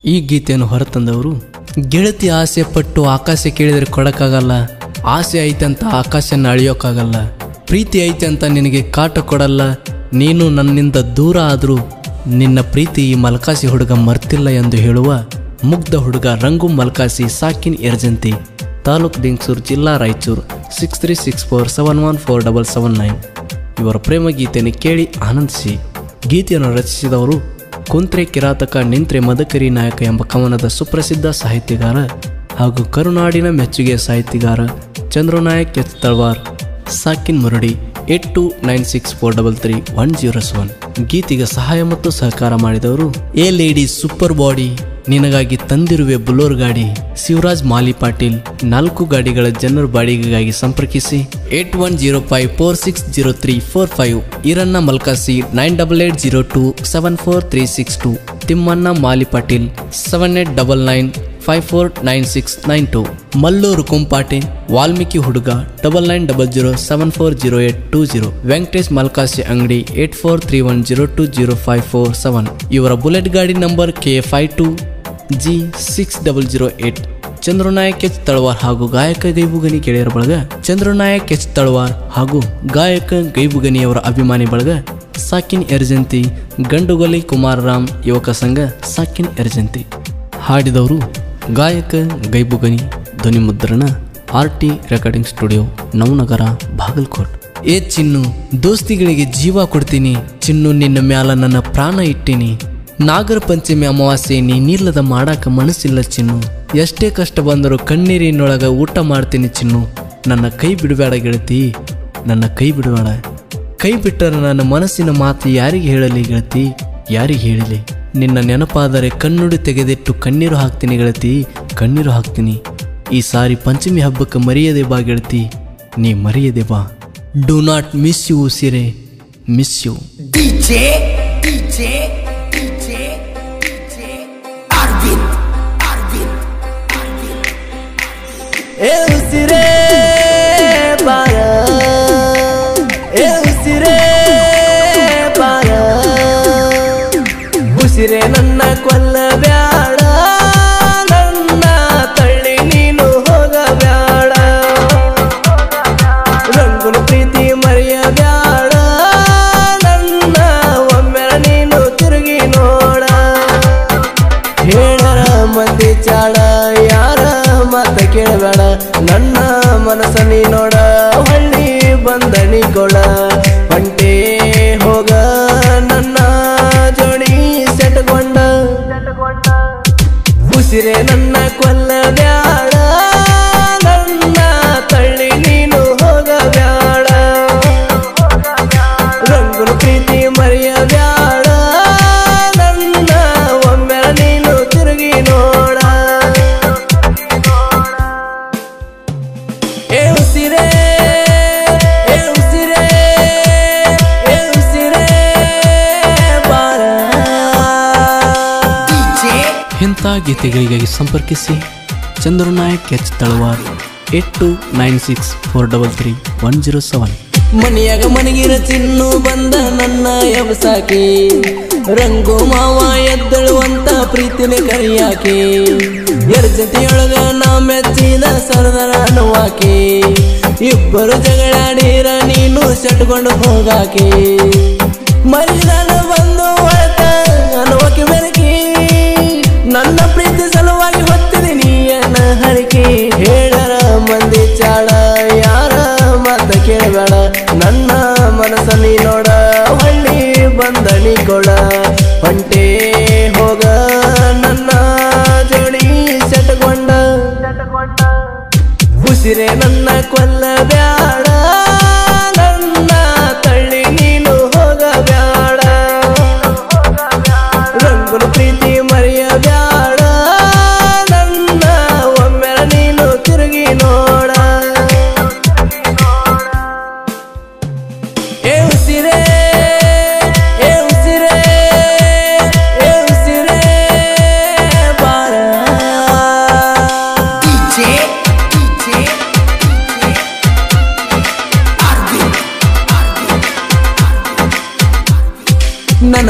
ಈ ಗೀತೆಯನ್ನು ಹೊರತಂದವರು ಗೆಳತಿ ಆಸೆ ಪಟ್ಟು ಆಕಾಶ ಕೇಳಿದರೆ ಕೊಡಕ್ಕಾಗಲ್ಲ, ಆಸೆ ಐತೆ ಅಂತ ಆಕಾಶನ ಅಳಿಯೋಕ್ಕಾಗಲ್ಲ, ಪ್ರೀತಿ ಐತೆ ಅಂತ ನಿನಗೆ ಕಾಟ ಕೊಡಲ್ಲ, ನೀನು ನನ್ನಿಂದ ದೂರ ಆದರೂ ನಿನ್ನ ಪ್ರೀತಿ ಈ ಮಲ್ಕಾಸಿ ಹುಡುಗ ಮರ್ತಿಲ್ಲ ಎಂದು ಹೇಳುವ ಮುಗ್ಧ ಹುಡುಗ ರಂಗು ಮಲ್ಕಾಸಿ ಸಾಕಿನ್ ಎರ್ಜಂತಿ, ತಾಲೂಕ್ ದಿಂಗ್ಸೂರು, ಜಿಲ್ಲಾ ರಾಯಚೂರು 6364714779. ಇವರ ಪ್ರೇಮ ಗೀತೆಯನ್ನು ಕೇಳಿ ಆನಂದಿಸಿ. ಗೀತೆಯನ್ನು ರಚಿಸಿದವರು ಕುಂತ್ರೆ ಕಿರಾತಕ ನಿಂತ್ರೆ ಮದಕರಿ ನಾಯಕ ಎಂಬ ಕವನದ ಸುಪ್ರಸಿದ್ಧ ಸಾಹಿತ್ಯಗಾರ ಹಾಗೂ ಕರುನಾಡಿನ ಮೆಚ್ಚುಗೆ ಸಾಹಿತ್ಯಗಾರ ಚಂದ್ರನಾಯಕ್ ಎಚ್ ತಳವಾರ್, ಸಾಕಿನ್ ಮುರಡಿ 8296433107. ಗೀತೆಗೆ ಸಹಾಯ ಮತ್ತು ಸಹಕಾರ ಮಾಡಿದವರು ಎ ಲೇಡಿ ಸೂಪರ್ ಬಾಡಿ, ನಿನಗಾಗಿ ತಂದಿರುವೆ ಬುಲೋರ್ ಗಾಡಿ, ಶಿವರಾಜ್ ಮಾಲಿ ಪಾಟೀಲ್. 4 ಗಾಡಿಗಳ ಜನರ ಬಾಡಿಗೆಗಾಗಿ ಸಂಪರ್ಕಿಸಿ 8105460345. ಈರಣ್ಣ ಮಲ್ಕಾಸಿ 9880274362. ತಿಮ್ಮಣ್ಣ ಮಾಲಿ ಪಾಟೀಲ್ 7899549692. ಮಲ್ಲೂರು ಕುಂಪಾಟೆ ವಾಲ್ಮೀಕಿ ಹುಡುಗ 9900740820. ವೆಂಕಟೇಶ್ ಮಲ್ಕಾಸಿ ಅಂಗಡಿ 8431020547. ಇವರ ಬುಲೆಟ್ ಗಾಡಿ number K52G6008. Chandra Nayak H Talawar ಹಾಗೂ ಗಾಯಕ ಗೈಬುಗನಿ ಗೆಳೆಯರ ಬಳಗ ಚಂದ್ರನಾಯಕ್ ಎಚ್ ತಳವಾರ್ ಹಾಗೂ ಗಾಯಕ ಗೈಬುಗನಿಯವರ ಅಭಿಮಾನಿ ಬಳಗ ಸಾಕಿನ್ ಎರ್ಜಂತಿ, ಗಂಡುಗೊಲಿ ಕುಮಾರರಾಮ್ ಯುವಕ ಸಂಘ ಸಾಕಿನ್ ಎರ್ಜಂತಿ. ಹಾಡಿದವರು ಗಾಯಕ ಗೈಬುಗನಿ, ಧ್ವನಿ ಮುದ್ರಣ RT recording studio, Navanagar, Bagalkot. ಏ ಚಿನ್ನು, ದೋಸ್ತಿಗಳಿಗೆ ಜೀವ ಕೊಡ್ತೀನಿ ಚಿನ್ನು, ನಿನ್ನ ಮ್ಯಾಲ ನನ್ನ ಪ್ರಾಣ ಇಟ್ಟೀನಿ. ನಾಗರ ಪಂಚಮಿ ಅಮಾವಾಸ್ಯೆ ನೀನಿಲ್ಲದ ಮಾಡಾಕ ಮನಸ್ಸಿಲ್ಲ ಚಿನ್ನು, ಎಷ್ಟೇ ಕಷ್ಟ ಬಂದರೂ ಕಣ್ಣೀರಿನೊಳಗ ಊಟ ಮಾಡ್ತೀನಿ ಚಿನ್ನು. ನನ್ನ ಕೈ ಬಿಡಬೇಡ ಗೆಳತಿ, ನನ್ನ ಕೈ ಬಿಡಬೇಡ. ಕೈ ಬಿಟ್ಟರೆ ನನ್ನ ಮನಸ್ಸಿನ ಮಾತು ಯಾರಿಗೆ ಹೇಳಲಿ ಗೆಳತಿ, ಯಾರಿಗೆ ಹೇಳಲಿ. ನಿನ್ನ ನೆನಪಾದರೆ ಕಣ್ಣುಡಿ ತೆಗೆದಿಟ್ಟು ಕಣ್ಣೀರು ಹಾಕ್ತೀನಿ ಗೆಳತಿ, ಕಣ್ಣೀರು ಹಾಕ್ತೀನಿ. ಈ ಸಾರಿ ಪಂಚಮಿ ಹಬ್ಬಕ್ಕೆ ಮರೆಯದೆ ಬಾ ಗೆಳತಿ, ನೀ ಮರೆಯದೆ ಬಾ. ಡು ನಾಟ್ ಮಿಸ್ ಯು ಉಸಿರೆ, ಮಿಸ್ ಯು. ಏ ಉಸಿರೇ ಬಾರ, ಏ ಉಸಿರೇ ಬಾರ, ಉಸಿರೇ ನನ್ನ ಕೊಲ್ಲಬ್ಯಾಡ, ನನ್ನ ತಳ್ಳಿ ನೀನು ಹೋಗಬ್ಯಾಡ, ರಂಗುನ ಪ್ರೀತಿ ಮರೆಯಬ್ಯಾಡ, ನನ್ನ ಒಮ್ಮೆ ನೀನು ತಿರುಗಿ ನೋಡ. ಹೇಳರ ಮಂದಿ ಚಾಡ, ಯಾರ ಮಾತ ಕೇಳಬೇಡ, ನನ್ನ ಮನಸ್ಸ ನೀ ನೋಡ, ಹಳ್ಳಿ ಬಂದಣಿ ಕೊಡ. ಹೊಂಟೆ ಹೋಗ ನನ್ನ ಜೋಡಿ ಸೆಟ್ಕೊಂಡ, ಉಸಿರೇ ನನ್ನ ಕೊಲ್ಲಬ್ಯಾಡ, ನನ್ನ ತಳ್ಳಿ ನೀನು ಹೋಗಬ್ಯಾಡ, ರಂಗುನ ಪ್ರೀತಿ ಮರೆಯಬ್ಯಾಡ, ನನ್ನ ಒಮ್ಮೆ ನೀನು ತಿರುಗಿ ನೋಡ. ಏ ಉಸಿರೇ, ಏ ಉಸಿರೇ, ಏ ಉಸಿರೇ ಬಾರ. ಇಂಥ ಗೀತೆಗಳಿಗಾಗಿ ಸಂಪರ್ಕಿಸಿ ಚಂದ್ರನಾಯಕ್ ಎಚ್ ತಳವಾರ್ 8296433107. ಮನೆಯಾಗ ಮನಗಿರ ಚಿನ್ನು ಬಂದ ನನ್ನ ಎಬಸಾಕಿ, ರಂಗು ಮಾವ ಎದ್ದಳುವಂತ ಪ್ರೀತಿನ ಕರಿಯಾಕಿ, ಎರ್ಜತಿಯೊಳಗ ನಾ ಮೆಚ್ಚಿದ ಸರದರ ಅನ್ನುವಾಕಿ, ಇಬ್ಬರು ಜಗಳಾಡಿರ ನೀನು ಸೆಟ್ಕೊಂಡು ಹೋಗಾಕಿ, ಮರಿದಾನ ಬಂದು ಹೊರತ ಅನ್ನುವಾಕಿ ಬೆರಕಿ, ನನ್ನ ಪ್ರೀತಿ ಸಲುವಾಗಿ ಹೊತ್ತಿದೆ ನೀಯನ್ನ ಹರಕಿ. ಹೇಳರ ಮಂದಿ ಚಾಡ, ಯಾರ ಮಾತ ಕೇಳಬೇಡ, ನನ್ನ ಮನಸ್ಸ ನೀ ನೋಡ, ಹಳ್ಳಿ ಬಂದಣಿ ಕೊಡ. ಹೊಂಟೆ ಹೋಗ ನನ್ನ ಜೋಡಿ ಸೆಟ್ಕೊಂಡ, ಉಸಿರೇ ನನ್ನ ಕೊಲ್ಲಬ್ಯಾಡ, ನನ್ನ ತಳ್ಳಿ ನೀನು ಹೋಗಬ್ಯಾಡ, ರಂಗುನ ಪ್ರೀತಿ ಮರೆಯಬ್ಯಾಡ, ನನ್ನ ಒಮ್ಮೆ ನೀನು ತಿರುಗಿ ನೋಡ. ಏ ಉಸಿರೇ, ಏ ಉಸಿರೇ, ಏ ಉಸಿರೇ ಬಾರ.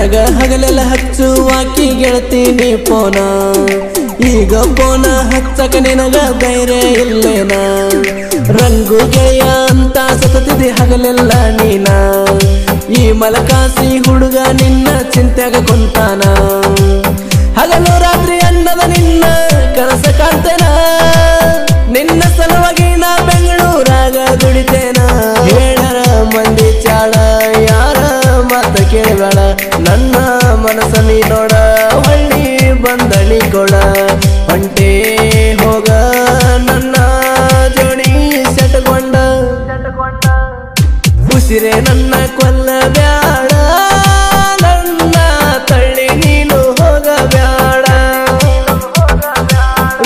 ನನಗ ಹಗಲೆಲ್ಲ ಹಚ್ಚುವಾಕಿ ಗೆಳತೀನಿ ಪೋನ ಈಗ ಪೋನ ಹಚ್ಚಕ ನಿನಗ ಧೈರ್ಯ ಇಲ್ಲೇನ ರಂಗು ಗೆಳೆಯ ಅಂತ ಸತತಿದೆ ಹಗಲೆಲ್ಲ ನೀನ ಈ ಮಲಕಾಸಿ ಹುಡುಗ ನಿನ್ನ ಚಿಂತ್ಯಾಗ ಕುಂತಾನ ಹಗಲು ರಾತ್ರಿ ಅನ್ನದ ನಿನ್ನ ಕನಸ ಕಾಣ್ತೇನ ನಿನ್ನ ಸಲುವಾಗಿ ನಾ ಬೆಂಗಳೂರಾಗ ದುಡಿತೇನ ಹೇಳರ ಮಂದಿ ಚಾಳ ಯಾರ ಮಾತ ಕೇಳಬೇಡ ನನ್ನ ಮನಸ್ಸ ನೀ ನೋಡ ಹಳ್ಳಿ ಬಂದಳಿ ಕೊಡ ಹೊಂಟೆ ಹೋಗ ನನ್ನ ಜೋಡಿ ಸೆಟಗೊಂಡ ಉಸಿರೇ ನನ್ನ ಕೊಲ್ಲಬ್ಯಾಡ ನನ್ನ ತಳ್ಳಿ ನೀನು ಹೋಗಬ್ಯಾಡ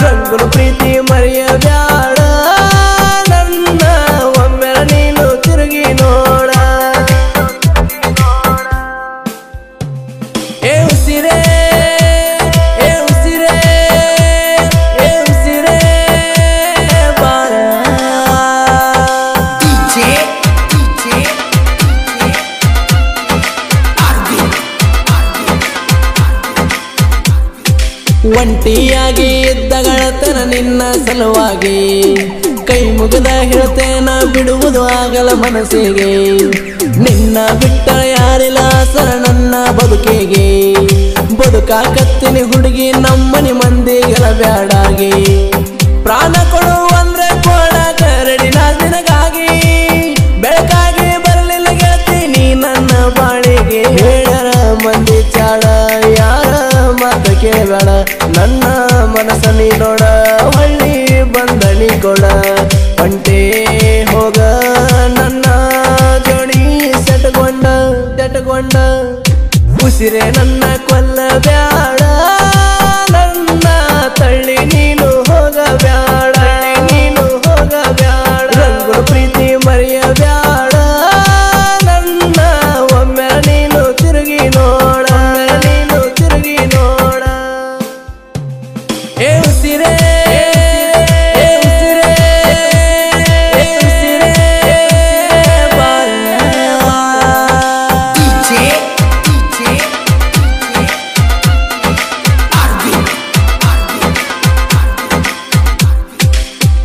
ರಂಗುಲು ಪ್ರೀತಿ ಮರೆಯಬ್ಯಾಡ ನನ್ನ ಒಮ್ಮೆ ನೀನು ತಿರುಗಿ ನೋಡ ಏ ಉಸಿರೇ ಏ ಉಸಿರೇ ಏ ಉಸಿರೇ ಬಾರ ಒಂಟಿಯಾಗಿ ಇದ್ದಗಳತನ ನಿನ್ನ ಸಲುವಾಗಿ ಕೈ ಮುಗಿದ ಹೇಳ್ತೇನ ಬಿಡುವುದು ಆಗಲ ಮನಸ್ಸಿಗೆ ನಿನ್ನ ಬಿಟ್ಟ ಯಾರಿಲ್ಲ ಸರ ನನ್ನ ಬದುಕಿಗೆ ಬದುಕಾಕತ್ತೀನಿ ಹುಡುಗಿ ನಮ್ಮನಿ ಮಂದಿಗೆಲ್ಲ ಬ್ಯಾಡಾಗಿ ಪ್ರಾಣ ಕೊಡು ಅಂದ್ರೆ ಕೊಡಕ ರೆಡಿ ನಾ ನಿನಗಾಗಿ ಬೆಳಕಾಗಿ ಬರಲಿಲ್ಲ ಗೆಳತೀನಿ ನನ್ನ ಬಾಳಿಗೆ ಹೇಳರ ಮಂದಿ ಚಾಳ ಯಾರ ಮಾತ ಕೇಳಬೇಡ ನನ್ನ ಮನಸ್ಸ ನೀ ನೋಡ ಹಳ್ಳಿ ಬಂದಳಿ ಕೊಡ ಹೊಂಟೆ ಹೋಗ ನನ್ನ ಜೋಡಿ ಸೆಟಗೊಂಡ ಉಸಿರೇ ನನ್ನ ಕೊಲ್ಲಬ್ಯಾಡ ನನ್ನ ತಳ್ಳಿ ನೀನು ಹೋಗಬ್ಯಾಡ ನೀನು ಹೋಗಬ್ಯಾಡ ರಂಗುಲು ಪ್ರೀತಿ ಮರೆಯಬ್ಯಾಡ ನನ್ನ ಒಮ್ಮೆ ನೀನು ತಿರುಗಿ ನೋಡ ನೀನು ತಿರುಗಿ ನೋಡ ಏ ಉಸಿರೇ ಏ ಉಸಿರೇ ಏ ಉಸಿರೇ ಬಾರ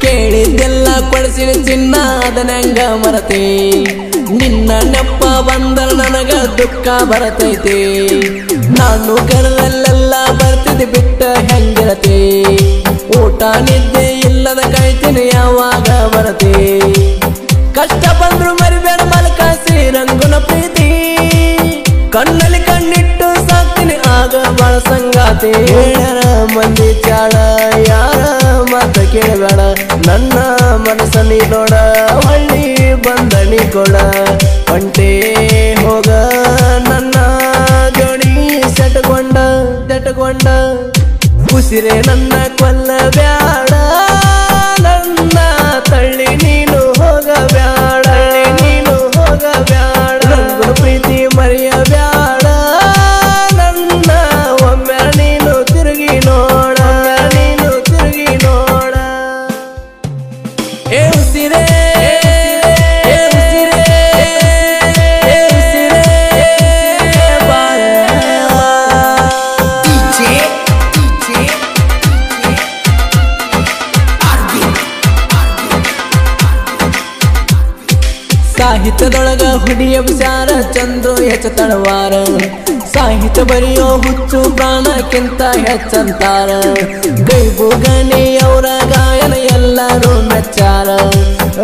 ಕೇಳಿದ್ದೆಲ್ಲ ಕೊಡಿಸಿದ ಚಿನ್ನ ಅದನಂಗ ಮರತೆ ನಿನ್ನ ನೆಪ್ಪ ಬಂದರ ನನಗ ದುಃಖ ಬರತೈತೆ ನಾನು ಕರದಲ್ಲೆಲ್ಲ ಬರ್ತಿದ್ದೆ ಬಿಟ್ಟ ಹೆಂಗಿರತೆ ಊಟ ನಿದ್ದೆ ಇಲ್ಲದ ಕಾಯ್ತೀನಿ ಯಾವಾಗ ಬರತೆ ಕಷ್ಟ ಬಂದ್ರು ಮರಿಬೇಡ ಮಲಕಾಸಿ ರಂಗುನ ಪ್ರೀತಿ ಕಣ್ಣಲ್ಲಿ ಕಣ್ಣಿಟ್ಟು ಸಾಕ್ತೀನಿ ಆಗ ಬಾಳ ಸಂಗಾತಿ ಹೇಳರ ಮಂದಿ ಚಾಳ ಯಾರ ಮಾತ ಕೇಳಬೇಡ ನನ್ನ ಮನಸ್ಸ ನೀ ನೋಡ ಹಳ್ಳಿ ಬಂದಳಿ ಕೊಡ ಹೊಂಟೆ ಹೋಗ ನನ್ನ ಜೋಡಿ ಸೆಟಗೊಂಡ ಉಸಿರೇ ನನ್ನ ಕೊಲ್ಲಬ್ಯಾಡ ನನ್ನ ತಳ್ಳಿ ನೀನು ಹೋಗಬ್ಯಾಡ ನೀನು ಹೋಗಬ್ಯಾಡ ರಂಗುಲು ಪ್ರೀತಿ ಮರೆಯಬ್ಯಾಡ ನನ್ನ ಒಮ್ಮೆ ನೀನು ತಿರುಗಿ ನೋಡ ನೀನು ತಿರುಗಿ ನೋಡ ಏ ಉಸಿರೇ ಏ ಉಸಿರೇ ಏ ಉಸಿರೇ ಬಾರ ಸಾಹಿತ್ಯದೊಳಗ ಹುಡಿಯ ವಿಚಾರ ಚಂದ್ರು ಹೆಚ್ಚ ತಳವಾರ ಸಾಹಿತ್ಯ ಬರೆಯೋ ಹುಚ್ಚು ಪ್ರಾಣಕ್ಕಿಂತ ಹೆಚ್ಚಂತಾರ ಗೈಬು ಗಣಿಯವರ ಗಾಯನ ಎಲ್ಲರೂ ಮೆಚ್ಚಾರ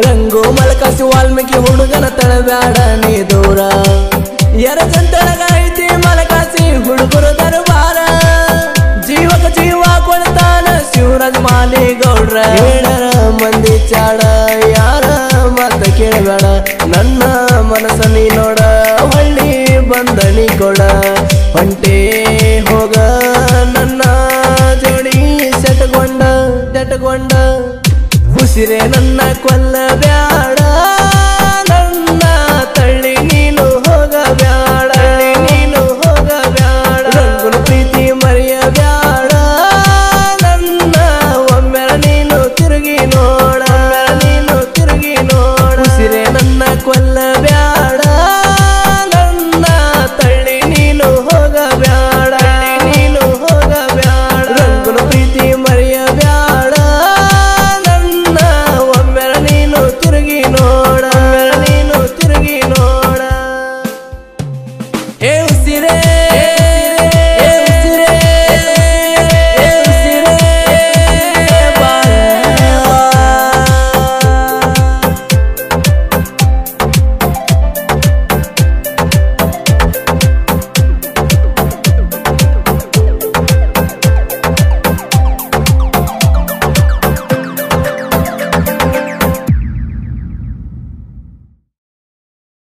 ರಂಗು ಮಲಕಾಸಿ ವಾಲ್ಮೀಕಿ ಹುಡುಗನ ತಳಬ್ಯಾಡ ನೀ ದೂರ ಎರಜಂತಳಗ ಐತಿ ಮಲಕಾಸಿ ಹುಡುಗರು ದರ್ಬಾರ ಜೀವಕ ಜೀವ ಕೊಡ್ತಾನ ಶಿವರಾಜ್ ಮಾಲಿ ಗೌಡ್ರ ಹೇಳರ ಮಂದಿ ಚಾಳ ಯಾರ ಮಾತ ಕೇಳಬೇಡ ನನ್ನ ಮನಸ್ಸ ನೀ ನೋಡ ಹಳ್ಳಿ ಬಂದಳಿ ಕೊಡ ಹೊಂಟೆ ಹೋಗ ನನ್ನ ಜೋಡಿ ಸೆಟಗೊಂಡ ಉಸಿರೇ ನನ್ನ ಕೊಲ್ಲ